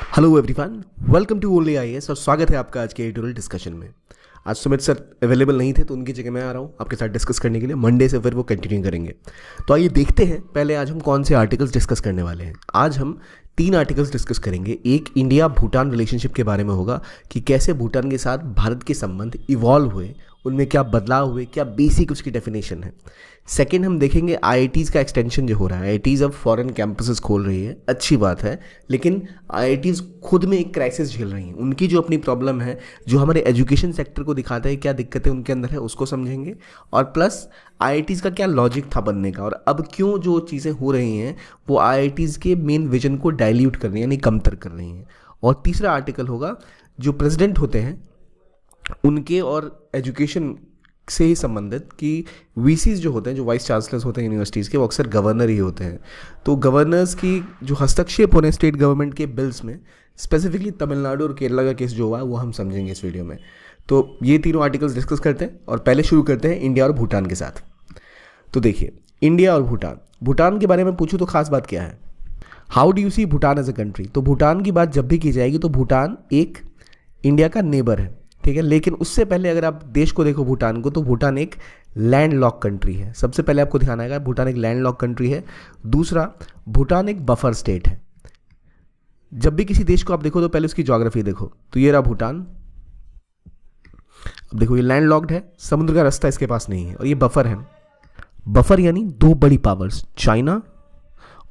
Hello everyone, welcome to only IAS और स्वागत है आपका आज के एडिटोरियल डिस्कशन में। आज सुमित सर अवेलेबल नहीं थे तो उनकी जगह मैं आ रहा हूँ आपके साथ डिस्कस करने के लिए। मंडे से फिर वो कंटिन्यू करेंगे। तो आइए देखते हैं पहले आज हम कौन से आर्टिकल्स डिस्कस करने वाले हैं। आज हम 3 आर्टिकल्स डिस्कस करेंगे। एक इंडिया भूटान रिलेशनशिप के बारे में होगा कि कैसे भूटान के साथ भारत के संबंध इवॉल्व हुए, उनमें क्या बदलाव हुए, क्या बेसिक उसकी डेफिनेशन है। सेकेंड हम देखेंगे आईआईटीज़ का एक्सटेंशन जो हो रहा है। आईआईटीज़ अब फॉरेन कैंपसेस खोल रही है, अच्छी बात है, लेकिन आईआईटीज़ खुद में एक क्राइसिस झेल रही हैं। उनकी जो अपनी प्रॉब्लम है, जो हमारे एजुकेशन सेक्टर को दिखाता है क्या दिक्कतें उनके अंदर है, उसको समझेंगे। और प्लस आईआईटीज़ का क्या लॉजिक था बनने का और अब क्यों जो चीज़ें हो रही हैं वो आईआईटीज़ के मेन विजन को डाइल्यूट कर रही हैं, यानी कमतर कर रही हैं। और तीसरा आर्टिकल होगा जो प्रेसिडेंट होते हैं उनके और एजुकेशन से ही संबंधित कि वीसीज जो होते हैं, जो वाइस चांसलर्स होते हैं यूनिवर्सिटीज़ के, वो अक्सर गवर्नर ही होते हैं। तो गवर्नर्स की जो हस्तक्षेप होने स्टेट गवर्नमेंट के बिल्स में, स्पेसिफिकली तमिलनाडु और केरला का केस जो हुआ है वो हम समझेंगे इस वीडियो में। तो ये तीनों आर्टिकल्स डिस्कस करते हैं और पहले शुरू करते हैं इंडिया और भूटान के साथ। तो देखिए, इंडिया और भूटान के बारे में पूछूँ तो खास बात क्या है। How do you see Bhutan as a country. तो भूटान की बात जब भी की जाएगी तो भूटान एक इंडिया का नेबर है, ठीक है। लेकिन उससे पहले अगर आप देश को देखो भूटान को, तो भूटान एक लैंड लॉक कंट्री है। सबसे पहले आपको ध्यान आएगा भूटान एक लैंड लॉक कंट्री है। दूसरा, भूटान एक बफर स्टेट है। जब भी किसी देश को आप देखो तो पहले उसकी ज्योग्राफी देखो। तो ये रहा भूटान। अब देखो ये लैंड लॉक्ड है, समुद्र का रास्ता इसके पास नहीं है और ये बफर है। बफर यानी 2 बड़ी पावर्स चाइना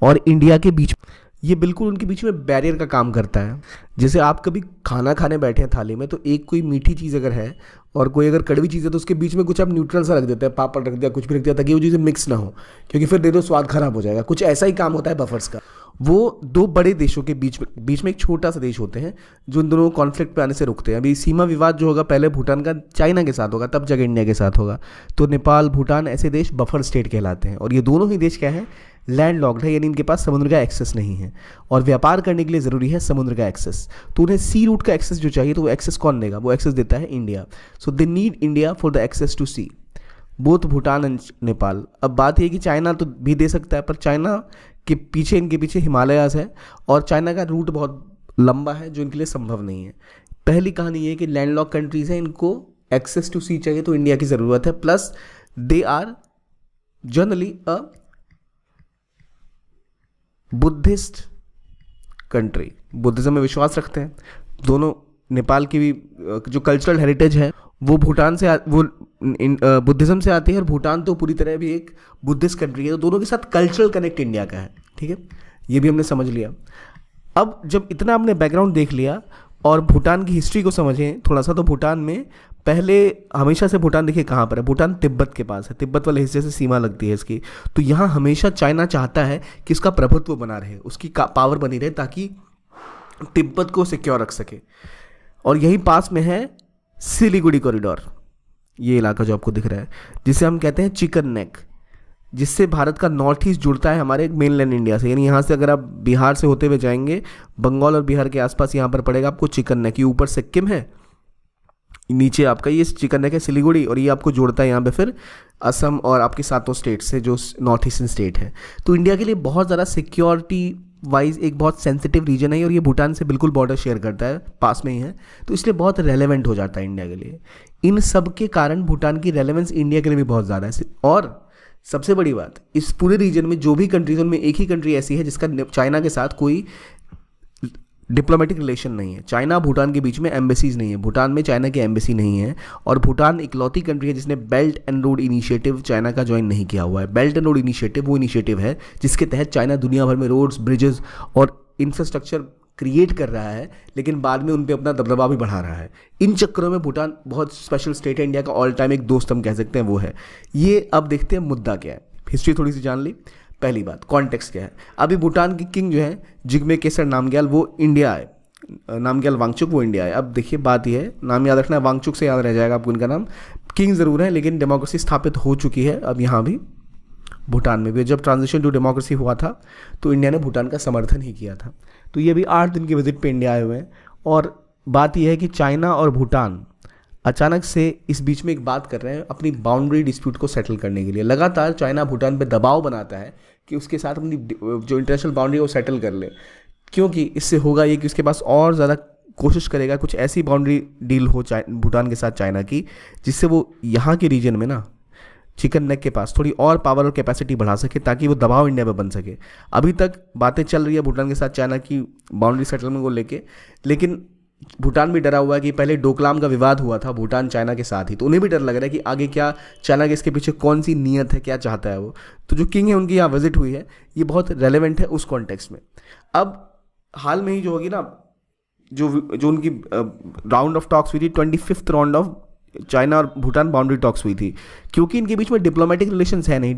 और इंडिया के बीच, ये बिल्कुल उनके बीच में बैरियर का काम करता है। जैसे आप कभी खाना खाने बैठे हैं थाली में, तो एक कोई मीठी चीज़ अगर है और कोई अगर कड़वी चीज़ है तो उसके बीच में कुछ आप न्यूट्रल सा रख देते हैं, पापड़ रख दिया, कुछ भी रख दिया, ताकि वो चीज़ें मिक्स ना हो, क्योंकि फिर दे दो स्वाद खराब हो जाएगा। कुछ ऐसा ही काम होता है बफर्स का। वो 2 बड़े देशों के बीच में एक छोटा सा देश होते हैं जो उन दोनों कॉन्फ्लिक्ट पे आने से रुकते हैं। अभी सीमा विवाद जो होगा पहले भूटान का चाइना के साथ होगा, तब जगह इंडिया के साथ होगा। तो नेपाल, भूटान ऐसे देश बफर स्टेट कहलाते हैं और ये दोनों ही देश क्या है, लैंड लॉक्ड है, यानी इनके पास समुद्र का एक्सेस नहीं है और व्यापार करने के लिए ज़रूरी है समुद्र का एक्सेस। तो उन्हें सी रूट का एक्सेस जो चाहिए, तो वो एक्सेस कौन देगा, वो एक्सेस देता है India. So they need India for the access to sea, both Bhutan and Nepal. अब बात यह कि चाइना तो भी दे सकता है, पर चाइना के पीछे, इनके पीछे हिमालयाज है और चाइना का रूट बहुत लंबा है जो इनके लिए संभव नहीं है। पहली कहानी ये है कि लैंड लॉक कंट्रीज हैं, इनको एक्सेस टू सी चाहिए तो इंडिया की ज़रूरत है। Plus they are generally a Buddhist country, Buddhism में विश्वास रखते हैं दोनों। नेपाल की भी जो कल्चरल हेरिटेज है वो भूटान से वो बुद्धिज्म से आती है और भूटान तो पूरी तरह भी एक बुद्धिस्ट कंट्री है। तो दोनों के साथ कल्चरल कनेक्ट इंडिया का है, ठीक है, ये भी हमने समझ लिया। अब जब इतना हमने बैकग्राउंड देख लिया और भूटान की हिस्ट्री को समझें थोड़ा सा, तो भूटान में पहले हमेशा से भूटान देखिए कहाँ पर है, भूटान तिब्बत के पास है, तिब्बत वाले हिस्से से सीमा लगती है इसकी। तो यहाँ हमेशा चाइना चाहता है कि इसका प्रभुत्व बना रहे, उसकी पावर बनी रहे, ताकि तिब्बत को सिक्योर रख सके। और यही पास में है सिलीगुड़ी कॉरिडोर, ये इलाका जो आपको दिख रहा है, जिसे हम कहते हैं चिकन नेक, जिससे भारत का नॉर्थ ईस्ट जुड़ता है हमारे मेनलैंड इंडिया से। यानी यहाँ से अगर आप बिहार से होते हुए जाएंगे, बंगाल और बिहार के आसपास यहाँ पर पड़ेगा आपको चिकन नेक। ये ऊपर सिक्किम है, नीचे आपका ये चिकन नेक है सिलीगुड़ी, और ये आपको जोड़ता है यहाँ पे फिर असम और आपके 7 स्टेट से जो नॉर्थ ईस्टर्न स्टेट है। तो इंडिया के लिए बहुत ज़्यादा सिक्योरिटी वाइज एक बहुत सेंसिटिव रीजन है और ये भूटान से बिल्कुल बॉर्डर शेयर करता है, पास में ही है, तो इसलिए बहुत रेलेवेंट हो जाता है इंडिया के लिए। इन सब के कारण भूटान की रेलेवेंस इंडिया के लिए भी बहुत ज़्यादा है। और सबसे बड़ी बात, इस पूरे रीजन में जो भी कंट्रीज, उनमें एक ही कंट्री ऐसी है जिसका चाइना के साथ कोई डिप्लोमेटिक रिलेशन नहीं है। चाइना भूटान के बीच में एम्बेसीज नहीं है, भूटान में चाइना की एम्बेसी नहीं है। और भूटान इकलौती कंट्री है जिसने belt and road initiative China का ज्वाइन नहीं किया हुआ है। बेल्ट एंड रोड इनिशिएटिव वो इनिशिएटिव है जिसके तहत चाइना दुनिया भर में रोड्स, ब्रिजेस और इंफ्रास्ट्रक्चर क्रिएट कर रहा है, लेकिन बाद में उन पर अपना दबदबा भी बढ़ा रहा है। इन चक्करों में भूटान बहुत स्पेशल स्टेट है, इंडिया का ऑल टाइम एक दोस्त हम कह सकते हैं वो है ये। अब देखते हैं मुद्दा क्या है, हिस्ट्री थोड़ी सी जान ली। पहली बात, कॉन्टेक्स्ट क्या है। अभी भूटान की किंग जो है जिग्मे केसर नामग्याल, वो इंडिया है, नामग्याल वांगचुक वो इंडिया है। अब देखिए बात यह है, नाम याद रखना, वांगचुक से याद रह जाएगा आपको इनका नाम। किंग ज़रूर है लेकिन डेमोक्रेसी स्थापित हो चुकी है अब यहाँ भी, भूटान में भी। जब ट्रांजिशन टू डेमोक्रेसी हुआ था तो इंडिया ने भूटान का समर्थन ही किया था। तो ये भी 8 दिन के विजिट पे इंडिया आए हुए हैं। और बात यह है कि चाइना और भूटान अचानक से इस बीच में एक बात कर रहे हैं अपनी बाउंड्री डिस्प्यूट को सेटल करने के लिए। लगातार चाइना भूटान पे दबाव बनाता है कि उसके साथ अपनी जो इंटरनेशनल बाउंड्री है वो सेटल कर ले। क्योंकि इससे होगा ये कि उसके पास और ज़्यादा कोशिश करेगा कुछ ऐसी बाउंड्री डील हो भूटान के साथ चाइना की, जिससे वो यहाँ के रीजन में ना चिकन नेक के पास थोड़ी और पावर और कैपेसिटी बढ़ा सके, ताकि वो दबाव इंडिया पे बन सके। अभी तक बातें चल रही है भूटान के साथ चाइना की बाउंड्री सेटलमेंट को लेके, लेकिन भूटान भी डरा हुआ है कि पहले डोकलाम का विवाद हुआ था भूटान चाइना के साथ ही, तो उन्हें भी डर लग रहा है कि आगे क्या चाइना के इसके पीछे कौन सी नीयत है, क्या चाहता है वो। तो जो किंग है उनकी यहाँ विजिट हुई है, ये बहुत रेलेवेंट है उस कॉन्टेक्स्ट में। अब हाल में ही जो होगी ना, जो जो उनकी राउंड ऑफ टॉक्स हुई थी, 25th राउंड ऑफ चाइना और भूटान बाउंड्री टॉक्स हुई थी, क्योंकि इनके बीच में डिप्लोमेटिक रिलेशंस है नहीं,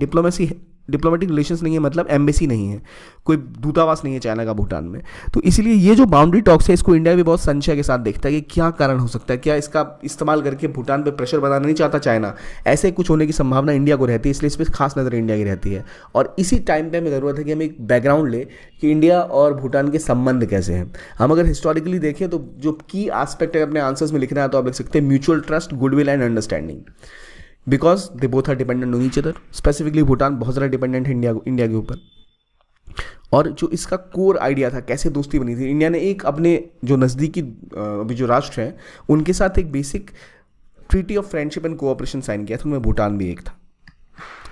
डिप्लोमेटिक रिलेशंस नहीं है, मतलब एम्बेसी नहीं है, कोई दूतावास नहीं है चाइना का भूटान में। तो इसलिए ये जो बाउंड्री टॉक्स है, इसको इंडिया भी बहुत संशय के साथ देखता है कि क्या कारण हो सकता है, क्या इसका इस्तेमाल करके भूटान पे प्रेशर बनाना नहीं चाहता चाइना, ऐसे कुछ होने की संभावना इंडिया को रहती है, इसलिए इस पर खास नज़र इंडिया की रहती है। और इसी टाइम पे हमें ज़रूरत है कि हम एक बैकग्राउंड ले कि इंडिया और भूटान के संबंध कैसे हैं। हम अगर हिस्टोरिकली देखें तो जो की आस्पेक्ट है अपने आंसर्स में लिखना है तो आप लिख सकते हैं mutual trust, goodwill and understanding, because they both are dependent on each other. Specifically Bhutan बहुत ज़्यादा डिपेंडेंट है इंडिया के ऊपर। और जो इसका कोर आइडिया था कैसे दोस्ती बनी थी, इंडिया ने एक अपने जो नज़दीकी अभी जो राष्ट्र हैं उनके साथ एक basic treaty of friendship and cooperation sign किया था, उनमें भूटान भी एक था।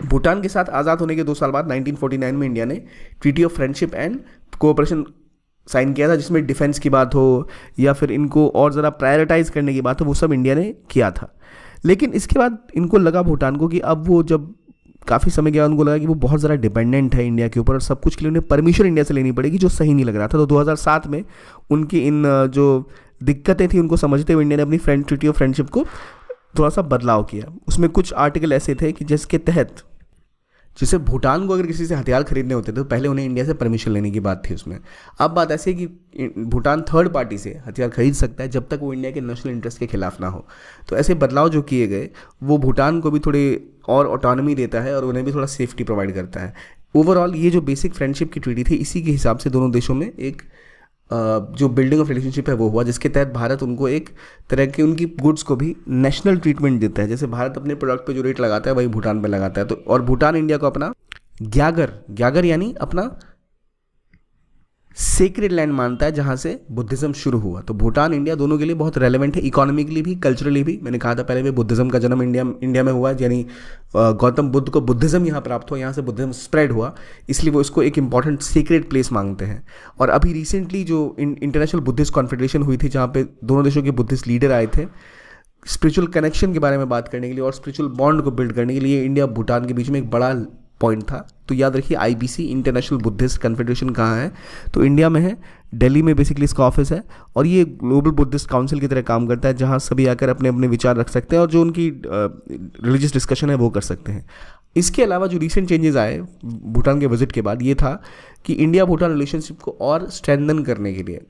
भूटान के साथ आज़ाद होने के 2 साल बाद 1949 में इंडिया ने treaty of friendship and cooperation sign किया था, जिसमें डिफेंस की बात हो या फिर इनको और ज़रा प्रायोरिटाइज करने की बात हो, वो सब इंडिया ने किया था। लेकिन इसके बाद इनको लगा भूटान को कि अब वो जब काफ़ी समय के बाद उनको लगा कि वो बहुत ज़्यादा डिपेंडेंट है इंडिया के ऊपर और सब कुछ के लिए उन्हें परमिशन इंडिया से लेनी पड़ेगी, जो सही नहीं लग रहा था। तो 2007 में उनकी इन जो दिक्कतें थी उनको समझते हुए इंडिया ने अपनी ट्रीटी ऑफ फ्रेंडशिप को थोड़ा सा बदलाव किया। उसमें कुछ आर्टिकल ऐसे थे कि जिसके तहत जैसे भूटान को अगर किसी से हथियार खरीदने होते थे तो पहले उन्हें इंडिया से परमिशन लेने की बात थी उसमें। अब बात ऐसी है कि भूटान थर्ड पार्टी से हथियार खरीद सकता है जब तक वो इंडिया के नेशनल इंटरेस्ट के खिलाफ ना हो। तो ऐसे बदलाव जो किए गए वो भूटान को भी थोड़ी और ऑटोनॉमी देता है और उन्हें भी थोड़ा सेफ्टी प्रोवाइड करता है। ओवरऑल ये जो बेसिक फ्रेंडशिप की ट्रीटी थी, इसी के हिसाब से दोनों देशों में एक जो बिल्डिंग ऑफ रिलेशनशिप है वो हुआ, जिसके तहत भारत उनको एक तरह के उनकी गुड्स को भी नेशनल ट्रीटमेंट देता है। जैसे भारत अपने प्रोडक्ट पे जो रेट लगाता है वही भूटान पे लगाता है। तो और भूटान इंडिया को अपना ग्यागर यानी अपना सेक्रेड लैंड मानता है जहाँ से बुद्धिज्म शुरू हुआ। तो भूटान इंडिया दोनों के लिए बहुत रेलेवेंट है, इकोनॉमिकली भी कल्चरली भी। मैंने कहा था पहले भी बुद्धिज्म का जन्म इंडिया में हुआ, यानी गौतम बुद्ध को बुद्धिज्म यहाँ प्राप्त हुआ, यहाँ से बुद्धिज्म स्प्रेड हुआ, इसलिए वो इसको एक इंपॉर्टेंट सीक्रेट प्लेस मांगते हैं। और अभी रिसेंटली जो इंटरनेशनल बुद्धिस्ट कॉन्फेडरेशन हुई थी जहाँ पे दोनों देशों के बुद्धिस्ट लीडर आए थे स्पिरिचुअल कनेक्शन के बारे में बात करने के लिए और स्पिरिचुअल बॉन्ड को बिल्ड करने के लिए, इंडिया भूटान के बीच में एक बड़ा पॉइंट था। तो याद रखिए IBC इंटरनेशनल बुद्धिस्ट कन्फेडरेशन कहाँ है, तो इंडिया में है, दिल्ली में बेसिकली इसका ऑफिस है। और ये ग्लोबल बुद्धिस्ट काउंसिल की तरह काम करता है जहाँ सभी आकर अपने अपने विचार रख सकते हैं और जो उनकी रिलीजियस डिस्कशन है वो कर सकते हैं। इसके अलावा जो रिसेंट चेंजेस आए भूटान के विजिट के बाद ये था कि इंडिया भूटान रिलेशनशिप को और स्ट्रेंथन करने के लिए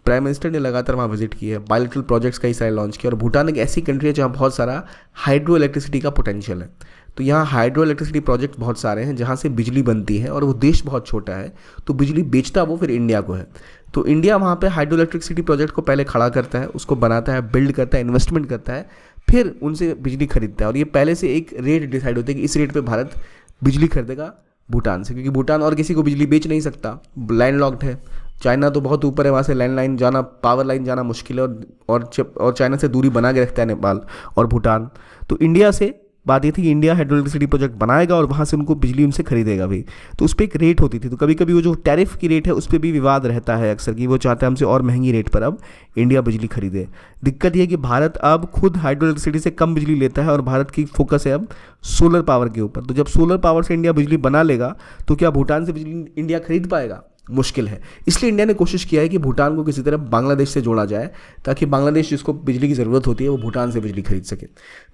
प्राइम मिनिस्टर ने लगातार वहाँ विजिट की है, बायलैटरल प्रोजेक्ट्स कई सारे लॉन्च किए। और भूटान एक ऐसी कंट्री है जहाँ बहुत सारा हाइड्रो इलेक्ट्रिसिटी का पोटेंशियल है। तो यहाँ हाइड्रो इलेक्ट्रिसिटी प्रोजेक्ट बहुत सारे हैं जहाँ से बिजली बनती है और वो देश बहुत छोटा है, तो बिजली बेचता वो फिर इंडिया को है। तो इंडिया वहाँ पे हाइड्रो इलेक्ट्रिसिटी प्रोजेक्ट को पहले खड़ा करता है, उसको बनाता है, बिल्ड करता है, इन्वेस्टमेंट करता है, फिर उनसे बिजली खरीदता है। और ये पहले से एक रेट डिसाइड होती है कि इस रेट पर भारत बिजली खरीदेगा भूटान से, क्योंकि भूटान और किसी को बिजली बेच नहीं सकता, लैंड लॉक्ड है। चाइना तो बहुत ऊपर है, वहाँ से लैंडलाइन जाना, पावर लाइन जाना मुश्किल है और चाइना से दूरी बना के रखता है नेपाल और भूटान। तो इंडिया से बात ये थी कि इंडिया हाइड्रो इलेक्ट्रिसिटी प्रोजेक्ट बनाएगा और वहाँ से उनको बिजली उनसे खरीदेगा भी। तो उस पर एक रेट होती थी, तो कभी कभी वो जो टैरिफ की रेट है उस पर भी विवाद रहता है अक्सर कि वो चाहते हैं हमसे और महंगी रेट पर अब इंडिया बिजली खरीदे। दिक्कत ये है कि भारत अब खुद हाइड्रो इलेक्ट्रिसिटी से कम बिजली लेता है और भारत की फोकस है अब सोलर पावर के ऊपर। तो जब सोलर पावर से इंडिया बिजली बना लेगा तो क्या भूटान से बिजली इंडिया खरीद पाएगा? मुश्किल है। इसलिए इंडिया ने कोशिश किया है कि भूटान को किसी तरह बांग्लादेश से जोड़ा जाए ताकि बांग्लादेश जिसको बिजली की ज़रूरत होती है वो भूटान से बिजली खरीद सके।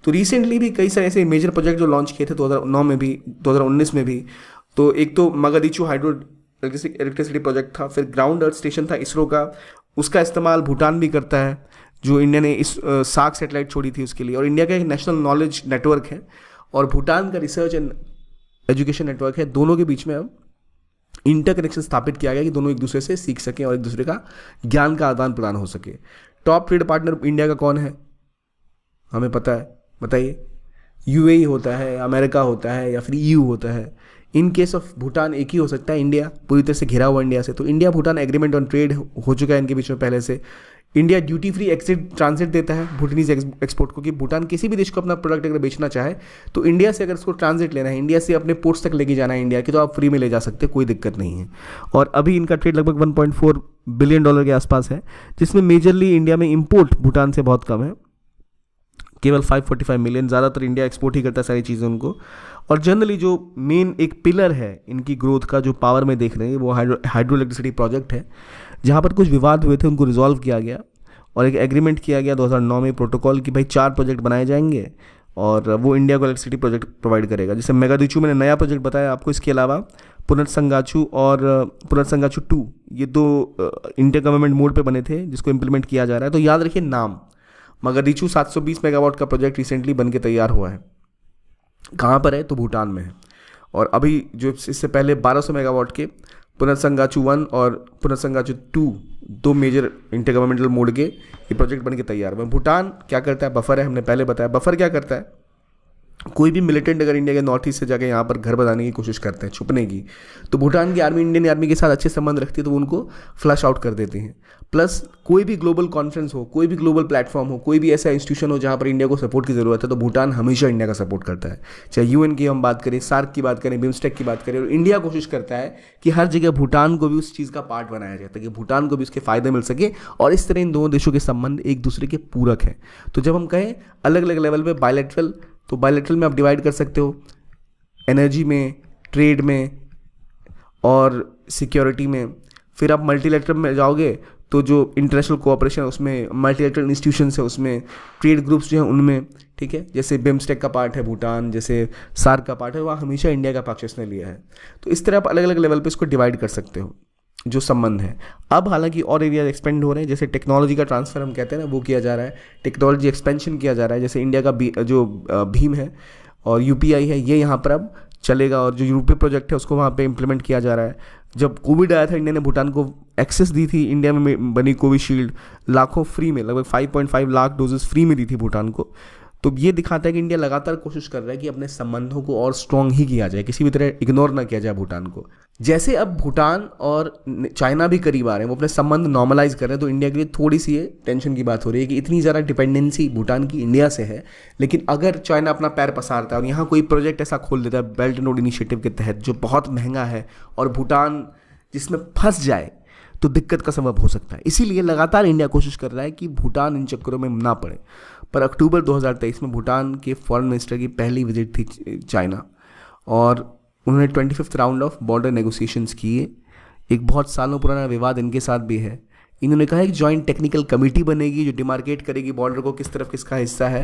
तो रिसेंटली भी कई सारे ऐसे मेजर प्रोजेक्ट जो लॉन्च किए थे 2009 में भी, 2019 में भी। तो एक तो मगादिचू हाइड्रो इलेक्ट्रिसिटी प्रोजेक्ट था, फिर ग्राउंड अर्थ स्टेशन था इसरो का, उसका इस्तेमाल भूटान भी करता है, जो इंडिया ने इस सार्क सैटेलाइट छोड़ी थी उसके लिए। और इंडिया का एक नेशनल नॉलेज नेटवर्क है और भूटान का रिसर्च एंड एजुकेशन नेटवर्क है। दोनों के बीच में अब इंटरकनेक्शन स्थापित किया गया कि दोनों एक दूसरे से सीख सकें और एक दूसरे का ज्ञान का आदान प्रदान हो सके। टॉप ट्रेड पार्टनर इंडिया का कौन है हमें पता है, बताइए। UAE होता है, अमेरिका होता है या फिर EU होता है। इन केस ऑफ भूटान एक ही हो सकता है, इंडिया पूरी तरह से घिरा हुआ इंडिया से, तो India Bhutan agreement on trade हो चुका है इनके बीच में पहले से। India duty free exit transit देता है भूटानीज एक्सपोर्ट को, कि भूटान किसी भी देश को अपना प्रोडक्ट अगर बेचना चाहे तो इंडिया से अगर उसको ट्रांजिट लेना है, इंडिया से अपने पोर्ट्स तक लेके जाना है इंडिया की, तो आप फ्री में ले जा सकते हैं, कोई दिक्कत नहीं है। और अभी इनका ट्रेड लगभग 1.4 बिलियन डॉलर के आसपास है, जिसमें मेजरली इंडिया में इंपोर्ट भूटान से बहुत कम है, केवल 545 मिलियन। ज़्यादातर इंडिया एक्सपोर्ट ही करता है सारी चीज़ें उनको। और जनरली जो मेन एक पिलर है इनकी ग्रोथ का, जो पावर में देख रहे हैं, वो हाइड्रो इलेक्ट्रिसिटी प्रोजेक्ट है, जहाँ पर कुछ विवाद हुए थे उनको रिजॉल्व किया गया और एक एग्रीमेंट किया गया 2009 में प्रोटोकॉल कि भाई 4 प्रोजेक्ट बनाए जाएंगे और वो इंडिया को इलेक्ट्रिसिटी प्रोजेक्ट प्रोवाइड करेगा। जैसे मेगादिचू मैंने नया प्रोजेक्ट बताया आपको, इसके अलावा पुनर्संगाचू और पुनर्संगाचू 2, ये 2 इंटर गवर्नमेंट मोड पे बने थे जिसको इम्प्लीमेंट किया जा रहा है। तो याद रखिए नाम, मगादिचू 720 मेगावाट का प्रोजेक्ट रिसेंटली बन के तैयार हुआ है। कहाँ पर है? तो भूटान में है। और अभी जो इससे पहले 1200 मेगावाट के पुनर्संगाचू 1 और पुनर्संगाचू 2, 2 मेजर इंटर गवर्नमेंटल मोड के ये प्रोजेक्ट बन के तैयार हुए। भूटान क्या करता है? बफर है, हमने पहले बताया। बफर क्या करता है? कोई भी मिलिटेंट अगर इंडिया के नॉर्थ ईस्ट से जाकर यहाँ पर घर बनाने की कोशिश करते हैं, छुपने की, तो भूटान की आर्मी इंडियन आर्मी के साथ अच्छे संबंध रखती है, तो वो उनको फ्लश आउट कर देते हैं। प्लस कोई भी ग्लोबल कॉन्फ्रेंस हो, कोई भी ग्लोबल प्लेटफॉर्म हो, कोई भी ऐसा इंस्टीट्यूशन हो जहाँ पर इंडिया को सपोर्ट की ज़रूरत है, तो भूटान हमेशा इंडिया का सपोर्ट करता है। चाहे यूएन की हम बात करें, सार्क की बात करें, बिम्स्टेक की बात करें, और इंडिया कोशिश करता है कि हर जगह भूटान को भी उस चीज़ का पार्ट बनाया जाए ताकि भूटान को भी उसके फ़ायदे मिल सके। और इस तरह इन दोनों देशों के संबंध एक दूसरे के पूरक हैं। तो जब हम कहें अलग अलग लेवल पर बायलैटरल, तो बायलैटरल में आप डिवाइड कर सकते हो एनर्जी में, ट्रेड में और सिक्योरिटी में। फिर आप मल्टीलैटरल में जाओगे तो जो इंटरनेशनल कोऑपरेशन है उसमें, मल्टीलैटरल इंस्टीट्यूशंस है उसमें, ट्रेड ग्रुप्स जो हैं उनमें, ठीक है, जैसे बिम्स्टेक का पार्ट है भूटान, जैसे सार्क का पार्ट है, वहाँ हमेशा इंडिया का पक्ष इसने लिया है। तो इस तरह आप अलग अलग लेवल पे इसको डिवाइड कर सकते हो जो संबंध है। अब हालांकि और एरिया एक्सपेंड हो रहे हैं, जैसे टेक्नोलॉजी का ट्रांसफर हम कहते हैं ना, वो किया जा रहा है, टेक्नोलॉजी एक्सपेंशन किया जा रहा है। जैसे इंडिया का जो भीम है और यूपीआई है, ये यहाँ पर अब चलेगा, और जो यूपी प्रोजेक्ट है उसको वहाँ पे इम्प्लीमेंट किया जा रहा है। जब कोविड आया था, इंडिया ने भूटान को एक्सेस दी थी, इंडिया में बनी कोविशील्ड लाखों फ्री में, लगभग 5.5 लाख डोजेस फ्री में दी थी भूटान को। तो ये दिखाता है कि इंडिया लगातार कोशिश कर रहा है कि अपने संबंधों को और स्ट्रॉन्ग ही किया जाए, किसी भी तरह इग्नोर ना किया जाए भूटान को। जैसे अब भूटान और चाइना भी करीब आ रहे हैं, वो अपने संबंध नॉर्मलाइज कर रहे हैं, तो इंडिया के लिए थोड़ी सी ये टेंशन की बात हो रही है कि इतनी ज़्यादा डिपेंडेंसी भूटान की इंडिया से है। लेकिन अगर चाइना अपना पैर पसारता है और यहाँ कोई प्रोजेक्ट ऐसा खोल देता है बेल्ट एंड रोड इनिशिएटिव के तहत जो बहुत महंगा है, और भूटान जिसमें फंस जाए, तो दिक्कत का सबब हो सकता है। इसीलिए लगातार इंडिया कोशिश कर रहा है कि भूटान इन चक्करों में ना पड़े। पर अक्टूबर 2023 में भूटान के फॉरेन मिनिस्टर की पहली विजिट थी चाइना, और उन्होंने 25th round of border negotiations किए। एक बहुत सालों पुराना विवाद इनके साथ भी है। इन्होंने कहा एक जॉइंट टेक्निकल कमेटी बनेगी जो डिमार्केट करेगी बॉर्डर को, किस तरफ किसका हिस्सा है।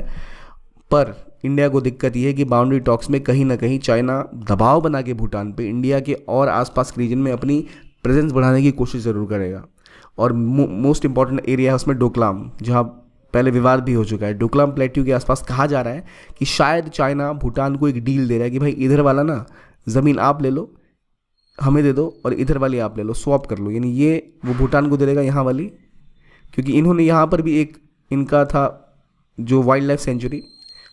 पर इंडिया को दिक्कत यह है कि बाउंड्री टॉक्स में कहीं ना कहीं चाइना दबाव बना के भूटान पे इंडिया के और आसपास के रीजन में अपनी प्रेजेंस बढ़ाने की कोशिश ज़रूर करेगा। और मोस्ट इंपॉर्टेंट एरिया है उसमें डोकलाम, जहाँ पहले विवाद भी हो चुका है। डोकलाम प्लेट्यू के आसपास कहा जा रहा है कि शायद चाइना भूटान को एक डील दे रहा है कि भाई इधर वाला ना ज़मीन आप ले लो, हमें दे दो, और इधर वाली आप ले लो, स्वैप कर लो। यानी ये वो भूटान को दे देगा यहाँ वाली, क्योंकि इन्होंने यहाँ पर भी एक इनका था जो wild life sanctuary,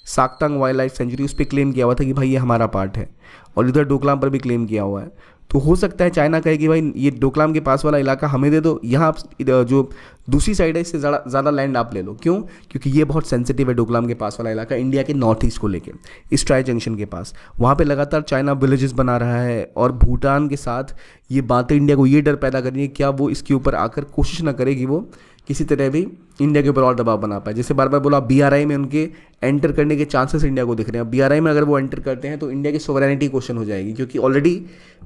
Saktang wild life sanctuary, उस पर क्लेम किया हुआ था कि भाई ये हमारा पार्ट है, और इधर डोकलाम पर भी क्लेम किया हुआ है। तो हो सकता है चाइना कहे कि भाई ये डोकलाम के पास वाला इलाका हमें दे दो, यहाँ जो दूसरी साइड है इससे ज़्यादा लैंड आप ले लो। क्यों? क्योंकि ये बहुत सेंसिटिव है डोकलाम के पास वाला इलाका, इंडिया के नॉर्थ ईस्ट को लेके, इस ट्राई जंक्शन के पास। वहाँ पे लगातार चाइना विलेजेस बना रहा है, और भूटान के साथ ये बातें इंडिया को ये डर पैदा कर रही है क्या वो इसके ऊपर आकर कोशिश ना करे कि वो किसी तरह भी इंडिया के ऊपर और दबाव बना पाए। जैसे बार बार बोला, बीआरआई में उनके एंटर करने के चांसेस इंडिया को दिख रहे हैं। बीआरआई में अगर वो एंटर करते हैं तो इंडिया की सोवरेनिटी क्वेश्चन हो जाएगी, क्योंकि ऑलरेडी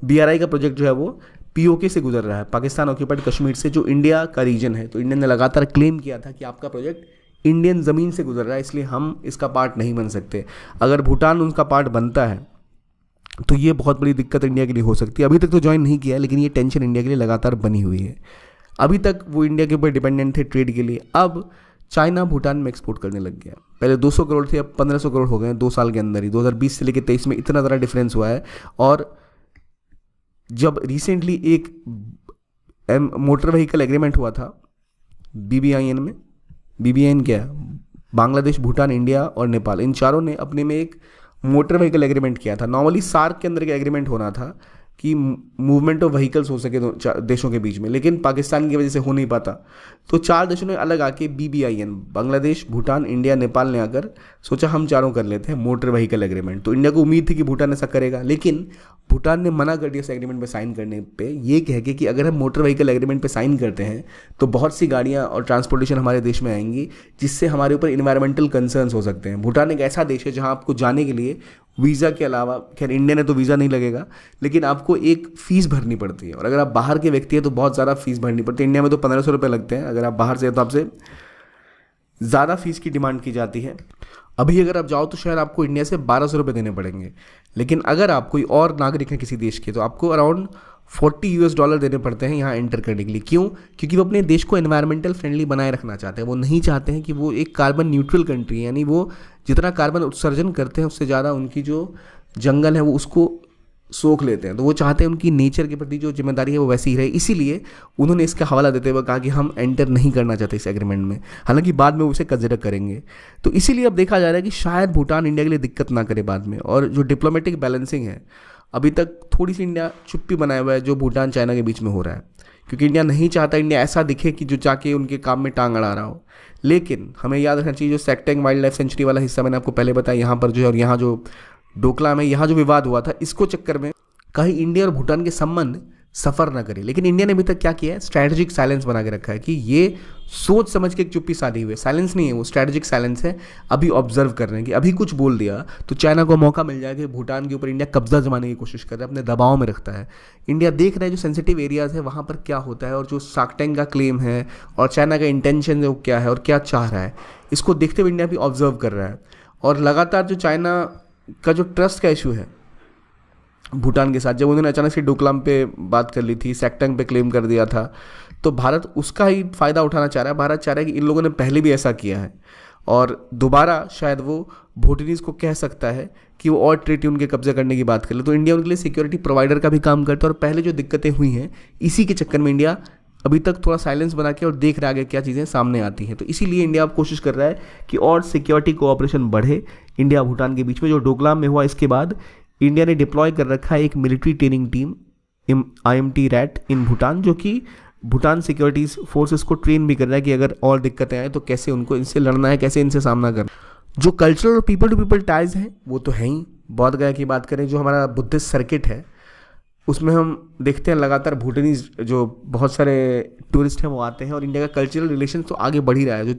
बीआरआई का प्रोजेक्ट जो है वो पीओके से गुजर रहा है, पाकिस्तान ऑक्यूपाइड कश्मीर से, जो इंडिया का रीजन है। तो इंडिया ने लगातार क्लेम किया था कि आपका प्रोजेक्ट इंडियन ज़मीन से गुजर रहा है, इसलिए हम इसका पार्ट नहीं बन सकते। अगर भूटान उनका पार्ट बनता है तो ये बहुत बड़ी दिक्कत इंडिया के लिए हो सकती है। अभी तक तो ज्वाइन नहीं किया है, लेकिन ये टेंशन इंडिया के लिए लगातार बनी हुई है। अभी तक वो इंडिया के ऊपर डिपेंडेंट थे ट्रेड के लिए, अब चाइना भूटान में एक्सपोर्ट करने लग गया। पहले 200 करोड़ थे, अब 1500 करोड़ हो गए हैं 2 साल के अंदर ही। 2020 से लेकर 23 में इतना ज़्यादा डिफरेंस हुआ है। और जब रिसेंटली एक मोटर व्हीकल एग्रीमेंट हुआ था BBIN में, BBIN क्या है, बांग्लादेश, भूटान, इंडिया और नेपाल, इन चारों ने अपने में एक मोटर व्हीकल एग्रीमेंट किया था। नॉर्मली सार्क के अंदर एक एग्रीमेंट होना था कि मूवमेंट ऑफ व्हीकल्स हो सके देशों के बीच में, लेकिन पाकिस्तान की वजह से हो नहीं पाता। तो 4 देशों ने अलग आके BBIN, बांग्लादेश, भूटान, इंडिया, नेपाल ने आकर सोचा हम चारों कर लेते हैं मोटर व्हीकल एग्रीमेंट। तो इंडिया को उम्मीद थी कि भूटान ऐसा करेगा, लेकिन भूटान ने मना कर दिया इस एग्रीमेंट पे साइन करने पे, ये कह के कि अगर हम मोटर व्हीकल एग्रीमेंट पे साइन करते हैं तो बहुत सी गाड़ियाँ और ट्रांसपोर्टेशन हमारे देश में आएंगी, जिससे हमारे ऊपर इन्वायरमेंटल कंसर्न्स हो सकते हैं। भूटान एक ऐसा देश है जहाँ आपको जाने के लिए वीज़ा के अलावा, खैर इंडिया ने तो वीज़ा नहीं लगेगा, लेकिन आपको एक फ़ीस भरनी पड़ती है, और अगर आप बाहर के व्यक्ति हैं तो बहुत ज़्यादा फीस भरनी पड़ती है। इंडिया में तो 1500 रुपये लगते हैं, अगर आप बाहर से तो आपसे ज़्यादा फीस की डिमांड की जाती है। अभी अगर आप जाओ तो शायद आपको इंडिया से 1200 रुपये देने पड़ेंगे, लेकिन अगर आप कोई और नागरिक हैं किसी देश के तो आपको अराउंड $40 देने पड़ते हैं यहाँ एंटर करने के लिए। क्यों? क्योंकि वो अपने देश को एनवायरमेंटल फ्रेंडली बनाए रखना चाहते हैं। वो नहीं चाहते हैं कि वो एक कार्बन न्यूट्रल कंट्री है, यानी वो जितना कार्बन उत्सर्जन करते हैं उससे ज़्यादा उनकी जो जंगल है वो उसको सोख लेते हैं। तो वो चाहते हैं उनकी नेचर के प्रति जो जिम्मेदारी है वो वैसी ही रहे। इसीलिए उन्होंने इसका हवाला देते हुए कहा कि हम एंटर नहीं करना चाहते इस एग्रीमेंट में, हालांकि बाद में उसे कंसिडर करेंगे। तो इसीलिए अब देखा जा रहा है कि शायद भूटान इंडिया के लिए दिक्कत ना करे बाद में। और जो डिप्लोमेटिक बैलेंसिंग है, अभी तक थोड़ी सी इंडिया चुप्पी बनाया हुआ है जो भूटान चाइना के बीच में हो रहा है, क्योंकि इंडिया नहीं चाहता इंडिया ऐसा दिखे कि जो जाके उनके काम में टांग अड़ा रहा हो। लेकिन हमें याद रखना चाहिए जो सेक्टेंग वाइल्ड लाइफ सेंचुरी वाला हिस्सा मैंने आपको पहले बताया, यहाँ पर जो है, और यहाँ जो डोकलाम है, यहाँ जो विवाद हुआ था, इसको चक्कर में कहीं इंडिया और भूटान के संबंध सफ़र ना करे। लेकिन इंडिया ने अभी तक क्या किया है, स्ट्रैटेजिक साइलेंस बना के रखा है कि ये सोच समझ के एक चुप्पी साधी हुई है। साइलेंस नहीं है, वो स्ट्रैटेजिक साइलेंस है। अभी ऑब्जर्व कर रहे हैं कि अभी कुछ बोल दिया तो चाइना को मौका मिल जाएगा कि भूटान के ऊपर इंडिया कब्जा जमाने की कोशिश कर रहा है, अपने दबाव में रखता है। इंडिया देख रहा है जो सेंसिटिव एरियाज़ है वहाँ पर क्या होता है, और जो साक्टेंग का क्लेम है और चाइना का इंटेंशन जो क्या है और क्या चाह रहा है, इसको देखते हुए इंडिया भी ऑब्जर्व कर रहा है। और लगातार जो चाइना का जो ट्रस्ट का इशू है भूटान के साथ, जब उन्होंने अचानक से डोकलाम पे बात कर ली थी, सेक्टेंग पे क्लेम कर दिया था, तो भारत उसका ही फ़ायदा उठाना चाह रहा है। भारत चाह रहा है कि इन लोगों ने पहले भी ऐसा किया है और दोबारा शायद वो भूटानीज़ को कह सकता है कि वो और टेरिटरी उनके कब्जे करने की बात कर ले। तो इंडिया उनके लिए सिक्योरिटी प्रोवाइडर का भी काम करता है। और पहले जो दिक्कतें हुई हैं इसी के चक्कर में इंडिया अभी तक थोड़ा साइलेंस बना के और देख रहा है क्या चीज़ें सामने आती हैं। तो इसीलिए इंडिया अब कोशिश कर रहा है कि और सिक्योरिटी कोऑपरेशन बढ़े इंडिया भूटान के बीच में। जो डोकलाम में हुआ इसके बाद इंडिया ने डिप्लॉय कर रखा है एक military training team IMT RAT इन भूटान, जो कि भूटान सिक्योरिटीज फोर्सेस को ट्रेन भी कर रहा है कि अगर और दिक्कतें आए तो कैसे उनको इनसे लड़ना है, कैसे इनसे सामना करना। जो कल्चरल और पीपल टू पीपल टाइज हैं वो तो है ही। बौद्ध गया की बात करें, जो हमारा बुद्धिस्ट सर्किट है उसमें हम देखते हैं लगातार भूटानीज जो बहुत सारे टूरिस्ट हैं वो आते हैं, और इंडिया का कल्चरल रिलेशन तो आगे बढ़ ही रहा है,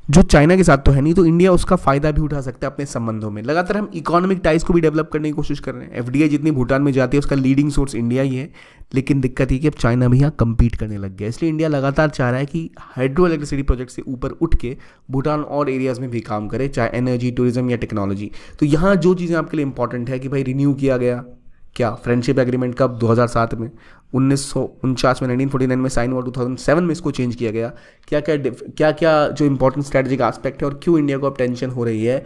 जो चाइना के साथ तो है नहीं। तो इंडिया उसका फ़ायदा भी उठा सकता है अपने संबंधों में। लगातार हम इकोनॉमिक टाइज को भी डेवलप करने की कोशिश कर रहे हैं। FDI जितनी भूटान में जाती है उसका लीडिंग सोर्स इंडिया ही है, लेकिन दिक्कत ये कि अब चाइना भी यहाँ कम्पीट करने लग गया। इसलिए इंडिया लगातार चाह रहा है कि हाइड्रो इलेक्ट्रिसिटी प्रोजेक्ट से ऊपर उठ के भूटान और एरियाज़ में भी काम करे, चाहे एनर्जी, टूरिज्म या टेक्नोलॉजी। तो यहाँ जो चीज़ें आपके लिए इंपॉर्टेंट है कि भाई रिन्यू किया गया क्या फ्रेंडशिप एग्रीमेंट कब 2007 में, 1949 में, 1949 में साइन हुआ, 2007 में इसको चेंज किया गया। क्या क्या जो इंपॉर्टेंट स्ट्रेटेजिक एस्पेक्ट है और क्यों इंडिया को अब टेंशन हो रही है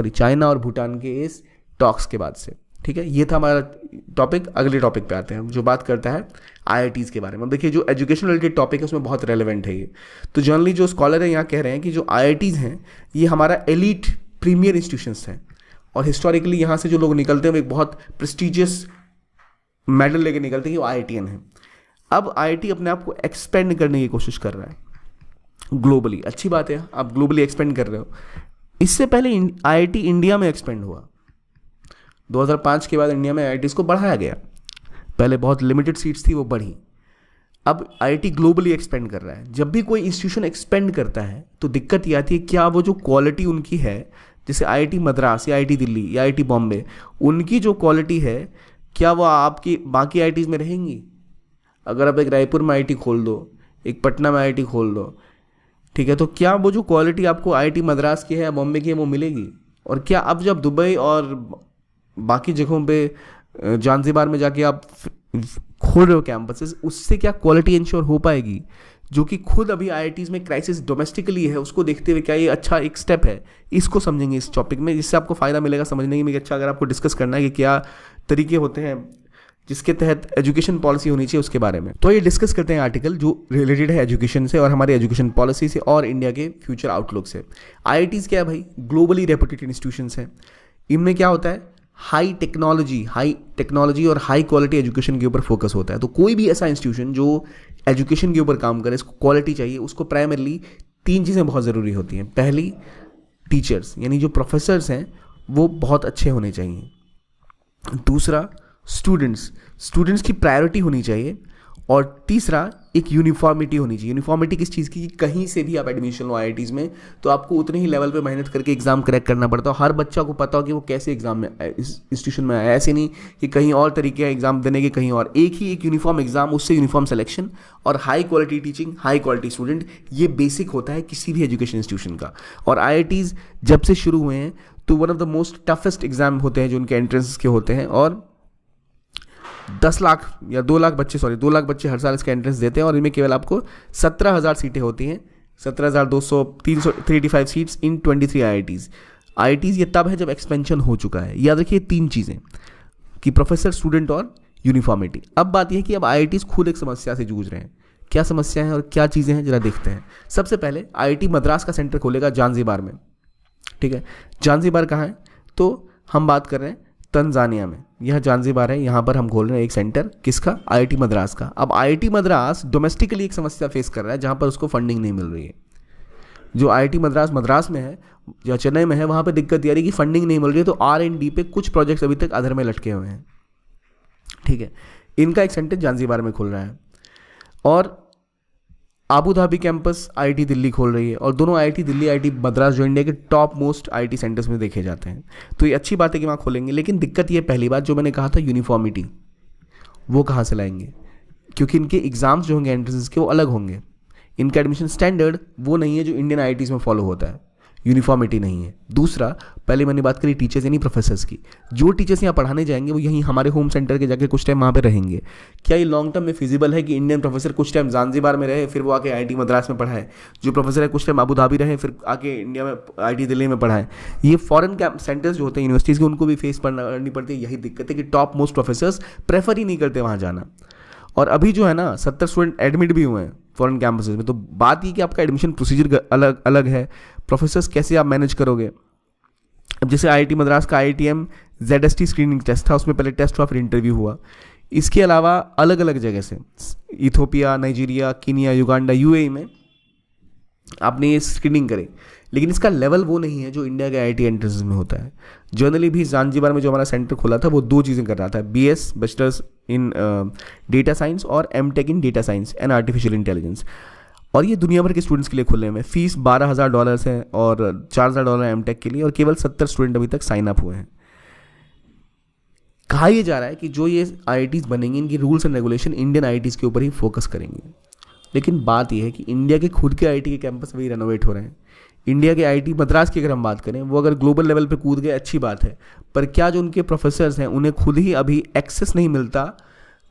चाइना और भूटान के इस टॉक्स के बाद से। ठीक है, ये था हमारा टॉपिक। अगले टॉपिक पे आते हैं जो बात करता है IITs के बारे में। देखिए जो एजुकेशन रिलेटेड टॉपिक है उसमें बहुत रेलिवेंट है ये। तो जनरली जो स्कॉलर है यहाँ कह रहे हैं कि जो IITs हैं ये हमारा एलिट प्रीमियर इंस्टीट्यूशंस हैं, और हिस्टोरिकली यहाँ से जो लोग निकलते हैं वो एक बहुत प्रेस्टिजियस मेडल लेके निकलते हैं, वो IITian है। अब IIT अपने आप को एक्सपेंड करने की कोशिश कर रहा है ग्लोबली। अच्छी बात है, आप ग्लोबली एक्सपेंड कर रहे हो। इससे पहले IIT इंडिया में एक्सपेंड हुआ। 2005 के बाद इंडिया में IITs को बढ़ाया गया। पहले बहुत लिमिटेड सीट्स थी, वो बढ़ी। अब IIT ग्लोबली एक्सपेंड कर रहा है। जब भी कोई इंस्टीट्यूशन एक्सपेंड करता है तो दिक्कत ये आती है, क्या वो जो क्वालिटी उनकी है, जैसे IIT मद्रास या IIT दिल्ली या IIT बॉम्बे, उनकी जो क्वालिटी है क्या वो आपकी बाकी IITs में रहेंगी? अगर आप एक रायपुर में IIT खोल दो, एक पटना में IIT खोल दो, ठीक है, तो क्या वो जो क्वालिटी आपको IIT मद्रास की है या बॉम्बे की है वो मिलेगी? और क्या अब जब दुबई और बाकी जगहों पे जानजिबार में जाके आप खोल रहे हो कैंपसेस, उससे क्या क्वालिटी इंश्योर हो पाएगी? जो कि खुद अभी IITs में क्राइसिस डोमेस्टिकली है, उसको देखते हुए क्या ये अच्छा एक स्टेप है? इसको समझेंगे इस टॉपिक में, जिससे आपको फ़ायदा मिलेगा समझने में कि अच्छा अगर आपको डिस्कस करना है कि क्या तरीके होते हैं जिसके तहत एजुकेशन पॉलिसी होनी चाहिए उसके बारे में। तो ये डिस्कस करते हैं आर्टिकल जो रिलेटेड है एजुकेशन से और हमारे एजुकेशन पॉलिसी से और इंडिया के फ्यूचर आउटलुक से। IITs क्या है भाई? ग्लोबली रेपुटेड इंस्टीट्यूशंस हैं। इनमें क्या होता है, हाई टेक्नोलॉजी और हाई क्वालिटी एजुकेशन के ऊपर फोकस होता है। तो कोई भी ऐसा इंस्टीट्यूशन जो एजुकेशन के ऊपर काम करे, इसको क्वालिटी चाहिए, उसको प्राइमरली 3 चीज़ें बहुत ज़रूरी होती हैं। पहली, टीचर्स यानी जो प्रोफेसर्स हैं वो बहुत अच्छे होने चाहिए। दूसरा, स्टूडेंट्स की प्रायोरिटी होनी चाहिए। और तीसरा, एक यूनिफॉर्मिटी होनी चाहिए। यूनिफॉर्मिटी किस चीज़ की, कहीं से भी आप एडमिशन लो आईआईटीज़ में तो आपको उतने ही लेवल पे मेहनत करके एग्ज़ाम क्रैक करना पड़ता है। हर बच्चा को पता हो कि वो कैसे एग्ज़ाम में इस इंस्टीट्यूशन में आया। ऐसे नहीं कि कहीं और तरीके का एग्ज़ाम देने के, कहीं और। एक यूनिफॉर्म एग्ज़ाम, उससे यूनिफॉर्म सिलेक्शन और high quality teaching, high quality student, ये बेसिक होता है किसी भी एजुकेशन इंस्टीट्यूशन का। और आईआईटीज़ जब से शुरू हुए हैं तो one of the most toughest exam होते हैं जो उनके एंट्रेंस के होते हैं। और 10 लाख या 2 लाख बच्चे हर साल इसका एंट्रेंस देते हैं। और इनमें केवल आपको 17,000 सीटें होती हैं, 17,385 सीट्स इन 23 आईआईटीज़। ये तब है जब एक्सपेंशन हो चुका है। याद रखिए 3 चीज़ें कि प्रोफेसर, स्टूडेंट और यूनिफॉर्मिटी। अब बात यह है कि अब आईआईटीज़ खुद एक समस्या से जूझ रहे हैं। क्या समस्या है और क्या चीज़ें हैं, जरा देखते हैं। सबसे पहले आईआईटी मद्रास का सेंटर खोलेगा जांजिबार में। ठीक है, जांजिबार कहाँ है, तो हम बात कर रहे हैं तंजानिया में। यह जांजिबार है, यहाँ पर हम खोल रहे हैं एक सेंटर, किसका, आईआईटी मद्रास का। अब आईआईटी मद्रास डोमेस्टिकली एक समस्या फेस कर रहा है जहाँ पर उसको फंडिंग नहीं मिल रही है। जो आईआईटी मद्रास में है या चेन्नई में है, वहाँ पे दिक्कत ये आ रही है कि फंडिंग नहीं मिल रही है। तो R&D पे कुछ प्रोजेक्ट्स अभी तक अधर में लटके हुए हैं। ठीक है, इनका एक सेंटर जांजिबार में खुल रहा है। और Abu Dhabi campus IIT Delhi खोल रही है। और दोनों आईआईटी दिल्ली, आईआईटी मद्रास जो इंडिया के टॉप मोस्ट आईआईटी सेंटर्स में देखे जाते हैं। तो ये अच्छी बात है कि वहाँ खोलेंगे। लेकिन दिक्कत ये, पहली बात जो मैंने कहा था, यूनिफॉर्मिटी, वो कहाँ से लाएंगे, क्योंकि इनके एग्जाम्स जो होंगे एंट्रेंस के वो अलग होंगे। इनका एडमिशन स्टैंडर्ड वो नहीं है जो इंडियन आईआईटीज़ में फॉलो होता है। यूनिफॉर्मिटी नहीं है। दूसरा, पहले मैंने बात करी टीचर्स यानी प्रोफेसर्स की। जो टीचर्स यहाँ पढ़ाने जाएंगे वो यहीं हमारे होम सेंटर के जाके कुछ टाइम वहाँ पे रहेंगे। क्या ये लॉन्ग टर्म में फिजिबल है कि इंडियन प्रोफेसर कुछ टाइम जांजिबार में रहे फिर वो आके आईआईटी मद्रास में पढ़ाए, जो प्रोफेसर है कुछ टाइम अबू धाबी रहे फिर आके इंडिया में आईआईटी दिल्ली में पढ़ाए? ये फॉरेन कैंप सेंटर्स जो होते हैं यूनिवर्सिटीज़ के, उनको भी फेस करनी पड़ती है। यही दिक्कत है कि टॉप मोस्ट प्रोफेसर्स प्रेफर ही नहीं करते वहाँ जाना। और अभी जो है ना 70 स्टूडेंट एडमिट भी हुए हैं फॉरेन कैंपसेस में। तो बात ये कि आपका एडमिशन प्रोसीजर अलग अलग है, प्रोफेसर्स कैसे आप मैनेज करोगे। अब जैसे आईआईटी मद्रास का IITM ZST स्क्रीनिंग टेस्ट था, उसमें पहले टेस्ट हुआ फिर इंटरव्यू हुआ। इसके अलावा अलग अलग जगह से, Ethiopia, Nigeria, Kenya, Uganda, UAE में आपने ये स्क्रीनिंग करी, लेकिन इसका लेवल वो नहीं है जो इंडिया के आईआईटी एंट्रेंस में होता है। जर्नली भी जांजिबार में जो हमारा सेंटर खुला था वो 2 चीज़ें कर रहा था, BS bachelors in data science और MTech in data science and artificial intelligence. और ये दुनिया भर के स्टूडेंट्स के लिए खुले हैं। फीस $12,000 है और $4,000 MTech के लिए, और केवल 70 स्टूडेंट अभी तक साइन अप हुए हैं। कहा यह जा रहा है कि जो ये आईआईटीज़ बनेंगी इनकी rules and regulation Indian IITs के ऊपर ही फोकस करेंगे। लेकिन बात यह है कि इंडिया के खुद के आईआईटी के कैंपस वही रेनोवेट हो रहे हैं। इंडिया के आईआईटी मद्रास की अगर हम बात करें, वो अगर ग्लोबल लेवल पे कूद गए अच्छी बात है, पर क्या जो उनके प्रोफेसर्स हैं उन्हें खुद ही अभी एक्सेस नहीं मिलता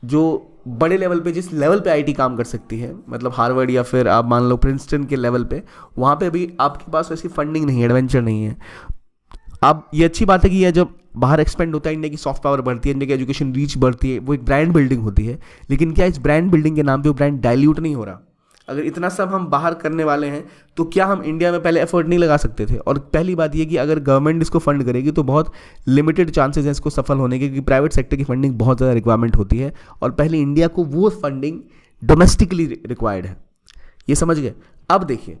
जो बड़े लेवल पे, जिस लेवल पे आईआईटी काम कर सकती है, मतलब हार्वर्ड या फिर आप मान लो प्रिंसटन के लेवल पे, वहाँ पे अभी आपके पास वैसी फंडिंग नहीं है, एडवेंचर नहीं है। अब ये अच्छी बात है कि यह जब बाहर एक्सपेंड होता है, इंडिया की सॉफ्ट पावर बढ़ती है, इंडिया की एजुकेशन रीच बढ़ती है, वो एक ब्रांड बिल्डिंग होती है। लेकिन क्या इस ब्रांड बिल्डिंग के नाम पे वो ब्रांड डाइल्यूट नहीं हो रहा? अगर इतना सब हम बाहर करने वाले हैं तो क्या हम इंडिया में पहले एफर्ट नहीं लगा सकते थे? और पहली बात ये कि अगर गवर्नमेंट इसको फंड करेगी तो बहुत लिमिटेड चांसेस हैं इसको सफल होने के, क्योंकि प्राइवेट सेक्टर की फंडिंग बहुत ज़्यादा रिक्वायरमेंट होती है और पहले इंडिया को वो फंडिंग डोमेस्टिकली रिक्वायर्ड है। ये समझ गए? अब देखिए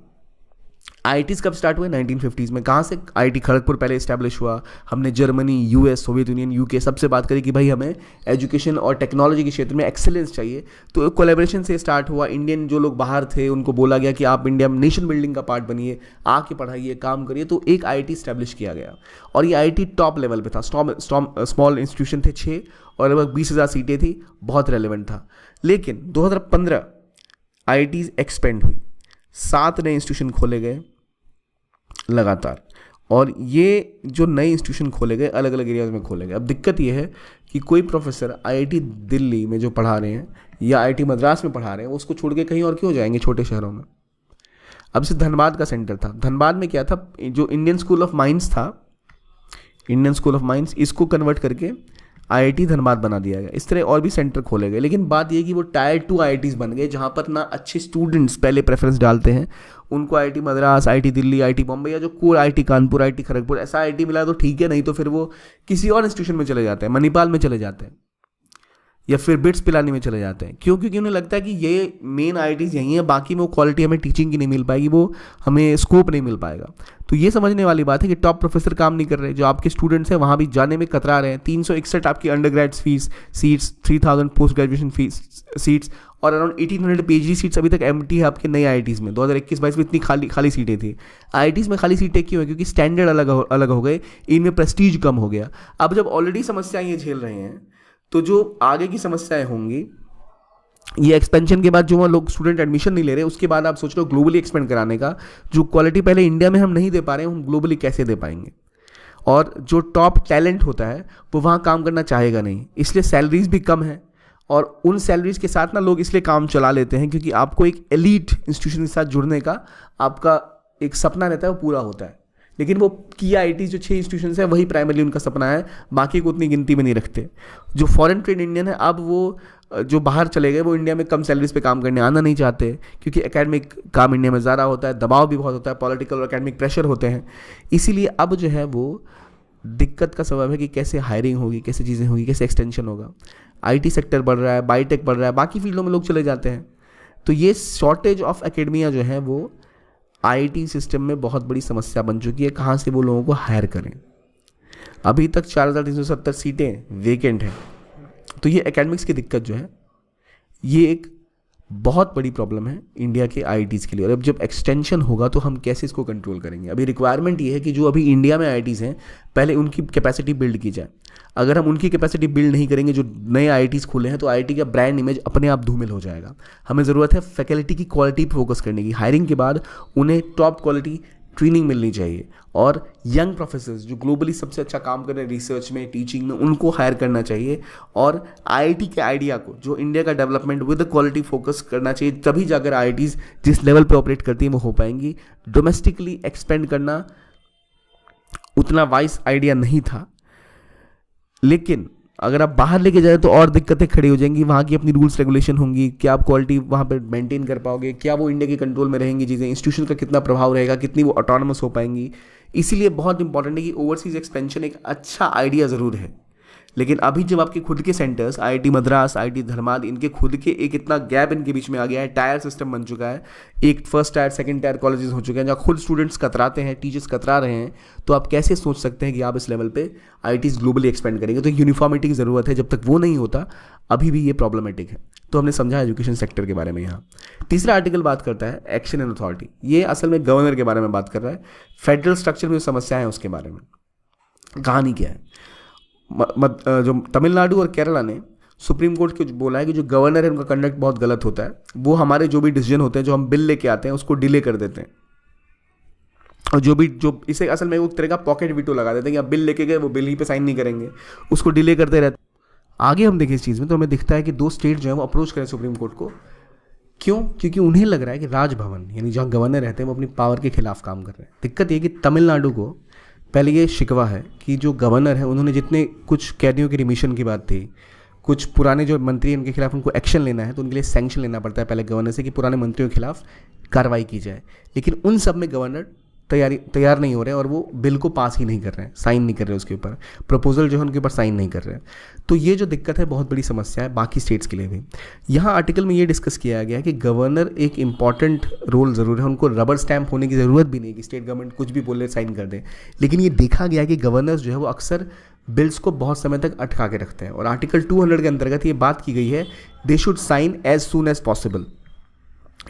आईआईटीज़ कब स्टार्ट हुए? 1950s में। कहाँ से? आईआईटी खड़गपुर पहले इस्टेब्लिश हुआ। हमने Germany, US, Soviet union, UK सबसे बात करी कि भाई हमें एजुकेशन और टेक्नोलॉजी के क्षेत्र में एक्सेलेंस चाहिए, तो कोलैबोरेशन से स्टार्ट हुआ। इंडियन जो लोग बाहर थे उनको बोला गया कि आप इंडिया में नेशन बिल्डिंग का पार्ट बनिए, आके पढ़ाइए, काम करिए। तो एक आईआईटी इस्टेब्लिश किया गया और ये आईआईटी टॉप लेवल पे था। स्मॉल इंस्टीट्यूशन थे 6 और लगभग 20,000 सीटें थी, बहुत रेलिवेंट था। लेकिन 2015 आईआईटीज़ एक्सपेंड हुई, 7 नए इंस्टीट्यूशन खोले गए लगातार, और ये जो नए इंस्टीट्यूशन खोले गए अलग अलग एरियाज में खोले गए। अब दिक्कत ये है कि कोई प्रोफेसर आईआईटी दिल्ली में जो पढ़ा रहे हैं या आईआईटी मद्रास में पढ़ा रहे हैं उसको छोड़ के कहीं और क्यों जाएंगे छोटे शहरों में? अब से धनबाद का सेंटर था। धनबाद में क्या था, जो इंडियन स्कूल ऑफ माइंस था, इंडियन स्कूल ऑफ माइंस, इसको कन्वर्ट करके आईआईटी धनबाद बना दिया गया, इस तरह और भी सेंटर खोले गए। लेकिन बात ये कि वो टायर 2 आईआईटीज बन गए जहाँ पर ना अच्छे स्टूडेंट्स पहले प्रेफरेंस डालते हैं, उनको IIT Madras, IIT Delhi, IIT Bombay या जो core IIT Kanpur, IIT Kharagpur ऐसा आईआईटी मिला तो ठीक है, नहीं तो फिर वो किसी और इंस्टीट्यूशन में चले जाते हैं, मणिपाल में चले जाते हैं या फिर बिट्स पिलानी में चले जाते हैं। क्यों? क्योंकि उन्हें लगता है कि ये मेन आईआईटीज यही है, बाकी में वो क्वालिटी हमें टीचिंग की नहीं मिल पाएगी, वो हमें स्कोप नहीं मिल पाएगा। तो ये समझने वाली बात है कि टॉप प्रोफेसर काम नहीं कर रहे, जो आपके स्टूडेंट्स हैं वहाँ भी जाने में कतरा रहे हैं। 361 आपकी under grade fees seats, 3000 post graduation fees seats और अराउंड 1800 पीएचडी सीट्स अभी तक एम्प्टी है आपके नए आईआईटीज़ में। 2021-22 में इतनी खाली सीटें थी। आईआईटीज़ में खाली सीटें क्यों है? क्योंकि स्टैंडर्ड अलग हो गए, इनमें प्रेस्टीज कम हो गया। अब जब ऑलरेडी समस्याएं ये झेल रहे हैं तो जो आगे की समस्याएं होंगी, ये एक्सपेंशन के बाद जो वहाँ लोग स्टूडेंट एडमिशन नहीं ले रहे, उसके बाद आप सोच लो ग्लोबली एक्सपेंड कराने का, जो क्वालिटी पहले इंडिया में हम नहीं दे पा रहे हैं, हम ग्लोबली कैसे दे पाएंगे? और जो टॉप टैलेंट होता है वो वहाँ काम करना चाहेगा नहीं, इसलिए सैलरीज भी कम है। और उन सैलरीज के साथ ना लोग इसलिए काम चला लेते हैं क्योंकि आपको एक एलीट इंस्टीट्यूशन के साथ जुड़ने का आपका एक सपना रहता है, वो पूरा होता है। लेकिन वो किया आईटी जो 6 इंस्टीट्यूशन है वही प्राइमरली उनका सपना है, बाकी को उतनी गिनती में नहीं रखते। जो फॉरेन ट्रेड इंडियन है, अब वो जो बाहर चले गए वो इंडिया में कम सैलरीज पे काम करने आना नहीं चाहते, क्योंकि एकेडमिक काम इंडिया में ज़्यादा होता है, दबाव भी बहुत होता है, पॉलिटिकल और एकेडमिक प्रेशर होते हैं। इसीलिए अब जो है वो दिक्कत का सबब है कि कैसे हायरिंग होगी, कैसे चीज़ें होगी, कैसे एक्सटेंशन होगा। आईटी सेक्टर बढ़ रहा है, बायोटेक बढ़ रहा है, बाकी फील्डों में लोग चले जाते हैं। तो ये शॉर्टेज ऑफ एकेडमिया जो है वो आईटी सिस्टम में बहुत बड़ी समस्या बन चुकी है। कहाँ से वो लोगों को हायर करें? अभी तक 4370 सीटें वेकेंट हैं। तो ये एकेडमिक्स की दिक्कत जो है ये एक बहुत बड़ी प्रॉब्लम है इंडिया के आईआईटीज़ के लिए। और अब जब एक्सटेंशन होगा तो हम कैसे इसको कंट्रोल करेंगे? अभी रिक्वायरमेंट ये है कि जो अभी इंडिया में आईआईटीज़ हैं पहले उनकी कैपेसिटी बिल्ड की जाए। अगर हम उनकी कैपेसिटी बिल्ड नहीं करेंगे, जो नए आईआईटीज़ खुले हैं, तो आईआईटी का ब्रांड इमेज अपने आप धूमिल हो जाएगा। हमें ज़रूरत है फैकल्टी की क्वालिटी पर फोकस करने की। हायरिंग के बाद उन्हें टॉप क्वालिटी ट्रेनिंग मिलनी चाहिए और यंग प्रोफेसर्स जो ग्लोबली सबसे अच्छा काम कर रहे हैं रिसर्च में, टीचिंग में, उनको हायर करना चाहिए। और आईआईटी के आइडिया को, जो इंडिया का डेवलपमेंट विद क्वालिटी फोकस करना चाहिए, तभी जाकर आईआईटीज़ जिस लेवल पे ऑपरेट करती हैं वो हो पाएंगी। डोमेस्टिकली एक्सपेंड करना उतना वाइस आइडिया नहीं था, लेकिन अगर आप बाहर लेके जाए तो और दिक्कतें खड़ी हो जाएंगी। वहाँ की अपनी रूल्स रेगुलेशन होंगी, क्या आप क्वालिटी वहाँ पे मेंटेन कर पाओगे, क्या वो इंडिया के कंट्रोल में रहेंगी चीज़ें, इंस्टीट्यूशन का कितना प्रभाव रहेगा, कितनी वो ऑटोनमस हो पाएंगी। इसीलिए बहुत इंपॉर्टेंट है कि ओवरसीज एक्सपेंशन एक अच्छा आइडिया ज़रूर है, लेकिन अभी जब आपके खुद के centres IIT Madras, IIT Dhanbad, इनके खुद के एक इतना गैप इनके बीच में आ गया है, टायर सिस्टम बन चुका है, एक first tier second tier colleges हो चुके हैं जहाँ खुद स्टूडेंट्स कतराते हैं, टीचर्स कतरा रहे हैं, तो आप कैसे सोच सकते हैं कि आप इस लेवल पे आईआईटीज़ ग्लोबली एक्सपेंड करेंगे? तो यूनिफॉर्मिटी की ज़रूरत है। जब तक वो नहीं होता अभी भी ये प्रॉब्लमेटिक है। तो हमने समझा एजुकेशन सेक्टर के बारे में। यहाँ तीसरा आर्टिकल बात करता है एक्शन एंड अथॉरिटी। ये असल में गवर्नर के बारे में बात कर रहा है, फेडरल स्ट्रक्चर में जो समस्या है उसके बारे में। कहानी क्या है? जो तमिलनाडु और केरला ने सुप्रीम कोर्ट को बोला है कि जो गवर्नर है उनका कंडक्ट बहुत गलत होता है, वो हमारे जो भी डिसीजन होते हैं, जो हम बिल लेके आते हैं, उसको डिले कर देते हैं। और जो इसे असल में वो तरह का पॉकेट वीटो लगा देते हैं कि आप बिल लेके गए, वो बिल ही पे साइन नहीं करेंगे, उसको डिले करते रहते। आगे हम देखें इस चीज़ में तो हमें दिखता है कि 2 स्टेट जो है वो अप्रोच करें सुप्रीम कोर्ट को। क्यों? क्योंकि उन्हें लग रहा है कि राजभवन यानी जहाँ गवर्नर रहते हैं वो अपनी पावर के खिलाफ काम कर रहे हैं। दिक्कत ये कि तमिलनाडु को पहले ये शिकवा है कि जो गवर्नर है उन्होंने जितने कुछ कैदियों की रिमिशन की बात थी, कुछ पुराने जो मंत्री हैं उनके खिलाफ उनको एक्शन लेना है, तो उनके लिए सैंक्शन लेना पड़ता है पहले गवर्नर से कि पुराने मंत्रियों के खिलाफ कार्रवाई की जाए। लेकिन उन सब में गवर्नर तैयार नहीं हो रहे और वो बिल को पास ही नहीं कर रहे हैं, साइन नहीं कर रहे उसके ऊपर, प्रपोजल जो है उनके ऊपर साइन नहीं कर रहे हैं। तो ये जो दिक्कत है बहुत बड़ी समस्या है बाकी स्टेट्स के लिए भी। यहाँ आर्टिकल में ये डिस्कस किया गया है कि गवर्नर एक इंपॉर्टेंट रोल ज़रूर है, उनको रबर स्टैम्प होने की ज़रूरत भी नहीं कि स्टेट गवर्नमेंट कुछ भी बोले साइन कर दे। लेकिन ये देखा गया कि गवर्नर्स जो है वो अक्सर बिल्स को बहुत समय तक अटका के रखते हैं। और आर्टिकल 200 के अंतर्गत ये बात की गई है, they should sign as soon as possible.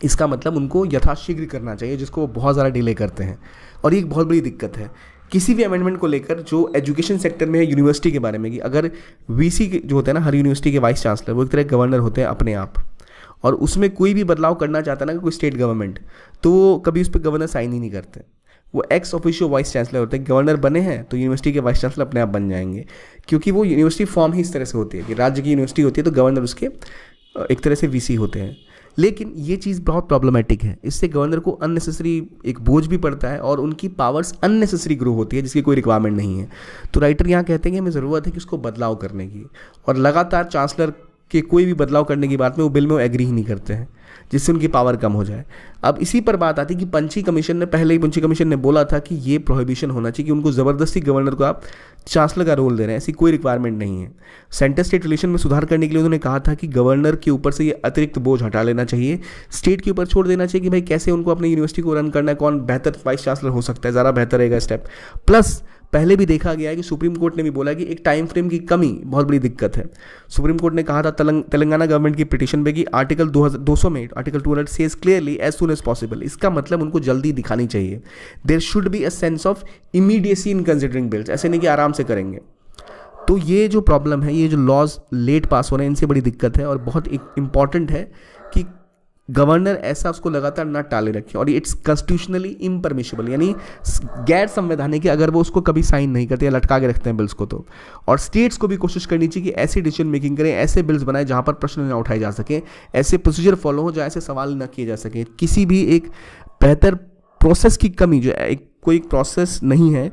इसका मतलब उनको यथाशीघ्र करना चाहिए, जिसको वो बहुत ज़्यादा डिले करते हैं। और ये एक बहुत बड़ी दिक्कत है किसी भी अमेंडमेंट को लेकर जो एजुकेशन सेक्टर में है, यूनिवर्सिटी के बारे में, कि अगर वीसी जो होते हैं ना, हर यूनिवर्सिटी के वाइस चांसलर, वो एक तरह गवर्नर होते हैं अपने आप, और उसमें कोई भी बदलाव करना चाहता है ना कोई स्टेट गवर्नमेंट, तो वो कभी उस पर गवर्नर साइन ही नहीं करते। वो एक्स ऑफिशियो वाइस चांसलर होते हैं। गवर्नर बने हैं तो यूनिवर्सिटी के वाइस चांसलर अपने आप बन जाएंगे, क्योंकि वो यूनिवर्सिटी फॉर्म ही इस तरह से होती है कि राज्य की यूनिवर्सिटी होती है तो गवर्नर उसके एक तरह से वीसी होते हैं। लेकिन ये चीज़ बहुत प्रॉब्लमेटिक है, इससे गवर्नर को अननेसेसरी एक बोझ भी पड़ता है और उनकी पावर्स अननेसेसरी ग्रो होती है जिसकी कोई रिक्वायरमेंट नहीं है। तो राइटर यहाँ कहते हैं कि हमें ज़रूरत है कि उसको बदलाव करने की, और लगातार चांसलर के कोई भी बदलाव करने की बात में वो बिल में वो एग्री ही नहीं करते हैं, जिससे उनकी पावर कम हो जाए। अब इसी पर बात आती है कि पंची कमीशन ने पहले ही पंची कमीशन ने बोला था कि ये प्रोहिबिशन होना चाहिए कि उनको ज़बरदस्ती गवर्नर को आप चांसलर का रोल दे रहे हैं, ऐसी कोई रिक्वायरमेंट नहीं है। सेंटर स्टेट रिलेशन में सुधार करने के लिए उन्होंने कहा था कि गवर्नर के ऊपर से ये अतिरिक्त बोझ हटा लेना चाहिए, स्टेट के ऊपर छोड़ देना चाहिए कि भाई कैसे उनको अपनी यूनिवर्सिटी को रन करना है, कौन बेहतर वाइस चांसलर हो सकता है, ज़्यादा बेहतर रहेगा स्टेप। प्लस पहले भी देखा गया है कि सुप्रीम कोर्ट ने भी बोला कि एक टाइम फ्रेम की कमी बहुत बड़ी दिक्कत है। सुप्रीम कोर्ट ने कहा था तेलंगाना गवर्नमेंट की पिटीशन पे कि आर्टिकल 200 में article 200 says clearly as soon as possible. इसका मतलब उनको जल्दी दिखानी चाहिए। There should be a sense of immediacy in considering bills, ऐसे नहीं कि आराम से करेंगे। तो ये जो प्रॉब्लम है, ये जो लॉज लेट पास हो रहे हैं, इनसे बड़ी दिक्कत है और बहुत इंपॉर्टेंट है कि गवर्नर ऐसा उसको लगातार ना टाले रखे। और इट्स कॉन्स्टिट्यूशनली इम्परमिशिबल, यानी गैर संवैधानिक है अगर वो उसको कभी साइन नहीं करते या लटका के रखते हैं बिल्स को। तो और स्टेट्स को भी कोशिश करनी चाहिए कि ऐसी डिसीजन मेकिंग करें, ऐसे बिल्स बनाए जहाँ पर प्रश्न ना उठाए जा सकें, ऐसे प्रोसीजर फॉलो हो जहाँ ऐसे सवाल न किए जा सकें। किसी भी एक बेहतर प्रोसेस की कमी, जो कोई प्रोसेस नहीं है,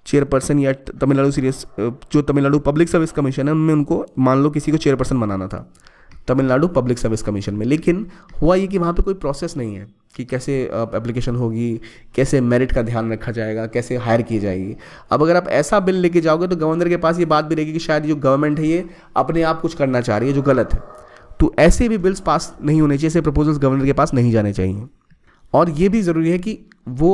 चेयरपर्सन या तमिलनाडु पब्लिक सर्विस कमीशन है उनमें उनको मान लो किसी को चेयरपर्सन बनाना था तमिलनाडु पब्लिक सर्विस कमीशन में, लेकिन हुआ ये कि वहाँ पे कोई प्रोसेस नहीं है कि कैसे एप्लीकेशन होगी, कैसे मेरिट का ध्यान रखा जाएगा, कैसे हायर की जाएगी। अब अगर आप ऐसा बिल लेके जाओगे तो गवर्नर के पास ये बात भी रहेगी कि शायद जो गवर्नमेंट है ये अपने आप कुछ करना चाह रही है जो गलत है। तो ऐसे भी बिल्स पास नहीं होने चाहिए, ऐसे प्रपोजल्स गवर्नर के पास नहीं जाने चाहिए। और ये भी ज़रूरी है कि वो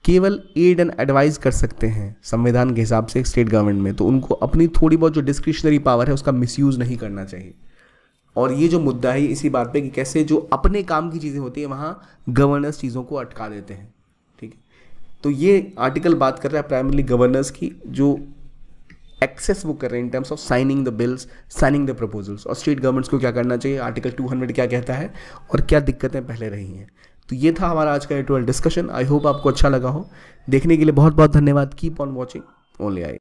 केवल एड एंड एडवाइस कर सकते हैं संविधान के हिसाब से स्टेट गवर्नमेंट में, तो उनको अपनी थोड़ी बहुत जो डिस्क्रिशनरी पावर है उसका मिसयूज़ नहीं करना चाहिए। और ये जो मुद्दा है इसी बात पे कि कैसे जो अपने काम की चीज़ें होती हैं वहाँ गवर्नर्स चीज़ों को अटका देते हैं। ठीक है, तो ये आर्टिकल बात कर रहा है प्राइमरली गवर्नर्स की, जो एक्सेस वो कर रहे हैं in terms of signing the bills, signing the proposals, और स्टेट गवर्नमेंट्स को क्या करना चाहिए, आर्टिकल 200 क्या कहता है और क्या दिक्कतें पहले रही हैं। तो ये था हमारा आज का एडिटोरियल डिस्कशन। आई होप आपको अच्छा लगा हो। देखने के लिए बहुत बहुत धन्यवाद। Keep on watching only I.